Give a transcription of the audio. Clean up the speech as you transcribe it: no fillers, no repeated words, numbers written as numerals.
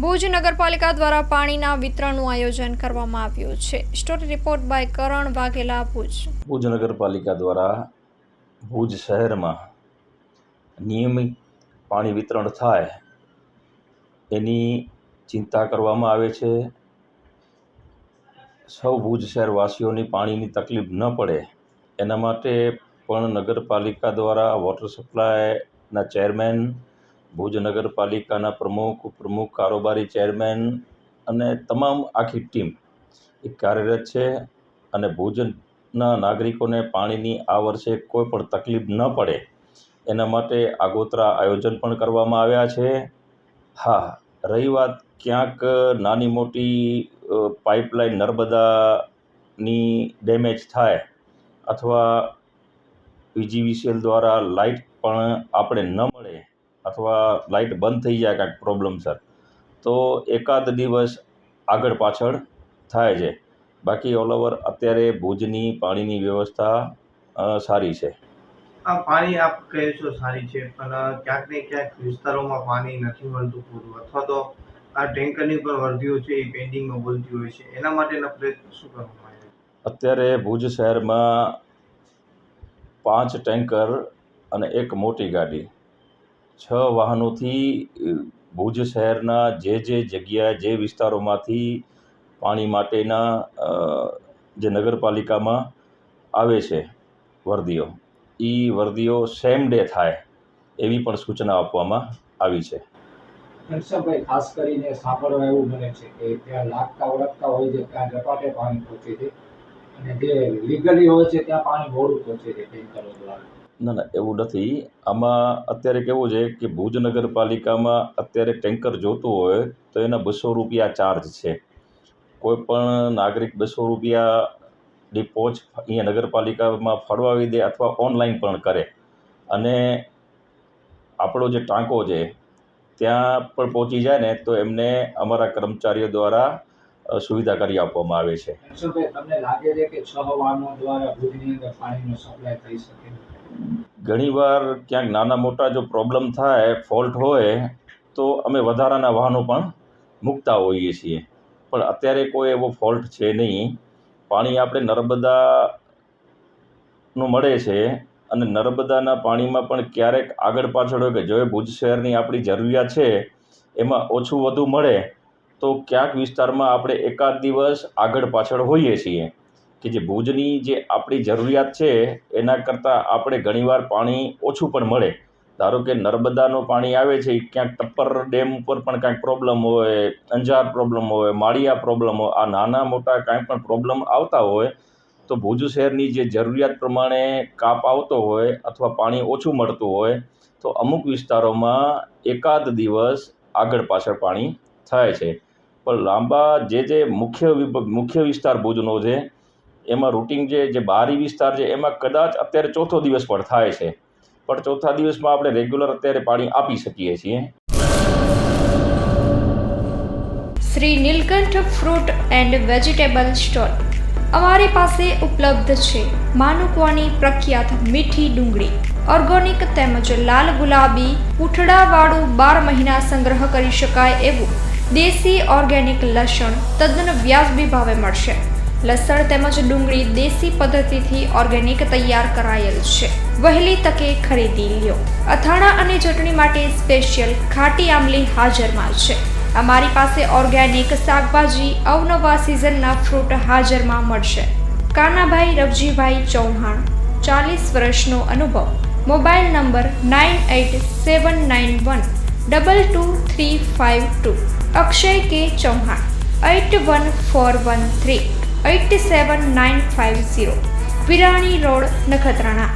ભુજ નગરપાલિકા દ્વારા પાણીના વિતરણનું આયોજન કરવામાં આવ્યું છે. સ્ટોરી રિપોર્ટ બાય કરણ વાઘેલા, ભુજ. ભુજ નગરપાલિકા દ્વારા ભુજ શહેરમાં નિયમિત પાણી વિતરણ થાય એની ચિંતા કરવામાં આવે છે. સૌ ભુજ શહેરવાસીઓની પાણીની તકલીફ ન પડે એના માટે પણ નગરપાલિકા દ્વારા વોટર સપ્લાયના ચેરમેન, ભુજ નગરપાલિકાના પ્રમુખ, ઉપપ્રમુખ, કારોબારી ચેરમેન અને તમામ આખી ટીમ એ કાર્યરત છે અને ભુજના નાગરિકોને પાણીની આ વર્ષે કોઈ પણ તકલીફ ન પડે એના માટે આગોતરા આયોજન પણ કરવામાં આવ્યા છે. હા, રહી વાત ક્યાંક નાની મોટી પાઇપલાઇન નર્મદાની ડેમેજ થાય અથવા PGVCL દ્વારા લાઇટ પણ આપણે ન મળે અથવા લાઇટ બંધ થઈ જાય કાંઈક પ્રોબ્લેમસર, તો એકાદ દિવસ આગળ પાછળ થાય છે. બાકી ઓલ ઓવર અત્યારે ભુજની પાણીની વ્યવસ્થા સારી છે. આ પાણી આપ કહે છો સારી છે, પણ ક્યાંક ને ક્યાંક વિસ્તારોમાં પાણી નથી મળતું પૂરું, અથવા તો આ ટેન્કરની પણ વર્દીઓ છે એ પેન્ડિંગમાં બોલતી હોય છે. એના માટેના પ્રયત્નો શું કરવામાં આવે? અત્યારે ભુજ શહેરમાં 5 ટેન્કર અને 1 મોટી ગાડી, 6 વાહનોથી ભુજ શહેરના જે જગ્યાએ જે વિસ્તારોમાંથી પાણી માટેના જે નગરપાલિકામાં આવે છે વર્દીઓ, એ વર્દીઓ સેમ ડે થાય એવી પણ સૂચના આપવામાં આવી છે. ઘનશ્યામભાઈ, ખાસ કરીને સાંભળવા એવું બને છે કે ત્યાં લાગતા ઓળખતા હોય છે ત્યાં ઝપાટે પાણી પહોંચે છે અને જે લીગલી હોય છે ત્યાં પાણી મોડું પહોંચે છે ટેન્કરો દ્વારા. ના, એવું નથી. આમાં અત્યારે કેવું છે કે ભુજ નગરપાલિકામાં અત્યારે ટેન્કર જોતું હોય તો એના 200 રૂપિયા ચાર્જ છે. કોઈ પણ નાગરિક 200 રૂપિયાની પહોંચ અહીંયા નગરપાલિકામાં ફળવાવી દે અથવા ઓનલાઈન પણ કરે અને આપણો જે ટાંકો છે ત્યાં પણ પહોંચી જાય ને તો એમને અમારા કર્મચારીઓ દ્વારા સુવિધા કરી આપવામાં આવે છે. તમને લાગે છે કે 6 વાહનો દ્વારા ભુજની અંદર પાણીનો સપ્લાય થઈ શકે? ઘણીવાર ક્યાંક નાના મોટા જો પ્રોબ્લેમ થાય, ફોલ્ટ હોય તો અમે વધારાના વાહનો પણ મૂકતા હોઈએ છીએ, પણ અત્યારે કોઈ એવો ફોલ્ટ છે નહીં. પાણી આપણે નર્મદાનું મળે છે અને નર્મદાના પાણીમાં પણ ક્યારેક આગળ પાછળ હોય કે જો ભુજ શહેરની આપણી જરૂરિયાત છે એમાં ઓછું વધુ મળે તો ક્યાંક વિસ્તારમાં આપણે એકાદ દિવસ આગળ પાછળ હોઈએ છીએ કે જે ભુજની જે આપણી જરૂરિયાત છે એના કરતાં આપણે ઘણીવાર પાણી ઓછું પણ મળે. ધારો કે નર્મદાનું પાણી આવે છે ક્યાંક ટપ્પર ડેમ ઉપર પણ કાંઈક પ્રોબ્લેમ હોય, અંજાર પ્રોબ્લેમ હોય, માળિયા પ્રોબ્લેમ હોય, આ નાના મોટા કાંઈ પણ પ્રોબ્લેમ આવતા હોય તો ભુજ શહેરની જે જરૂરિયાત પ્રમાણે કાપ આવતો હોય અથવા પાણી ઓછું મળતું હોય તો અમુક વિસ્તારોમાં એકાદ દિવસ આગળ પાછળ પાણી થાય છે. પણ લાંબા જે મુખ્ય વિસ્તાર ભુજનો છે એમાં રૂટિંગ જે બહારી વિસ્તાર છે એમાં કદાચ અત્યારે ચોથો દિવસ પણ થાય છે, પણ ચોથા દિવસમાં આપણે રેગ્યુલર અત્યારે પાણી આપી શકીએ છીએ. Shri Nilkanth fruit and vegetable store. અમારી પાસે ઉપલબ્ધ છે માનુકવાની પ્રખ્યાત મીઠી ડુંગળી, ઓર્ગેનિક તેમજ લાલ ગુલાબી પૂંઠડાવાળું 12 મહિના સંગ્રહ કરી શકાય એવું દેશી ઓર્ગેનિક લસણ તદ્દન વ્યાજબી ભાવે મળશે. લસણ તેમજ ડુંગળી દેશી પદ્ધતિથી ઓર્ગેનિક તૈયાર કરાયેલ છે. વહેલી તકે ખરીદી લ્યો. અથાણા અને ચટણી માટે સ્પેશિયલ ખાટી આમલી હાજરમાં છે. અમારી પાસે ઓર્ગેનિક શાકભાજી, અવનવા સિઝનના ફ્રૂટ હાજરમાં મળશે. કાનાભાઈ રવજીભાઈ ચૌહાણ, 40 વર્ષનો અનુભવ. Mobile number 9879122352. અક્ષય કે ચૌહાણ, 8141387950. વિરાણી રોડ, નખત્રાણા.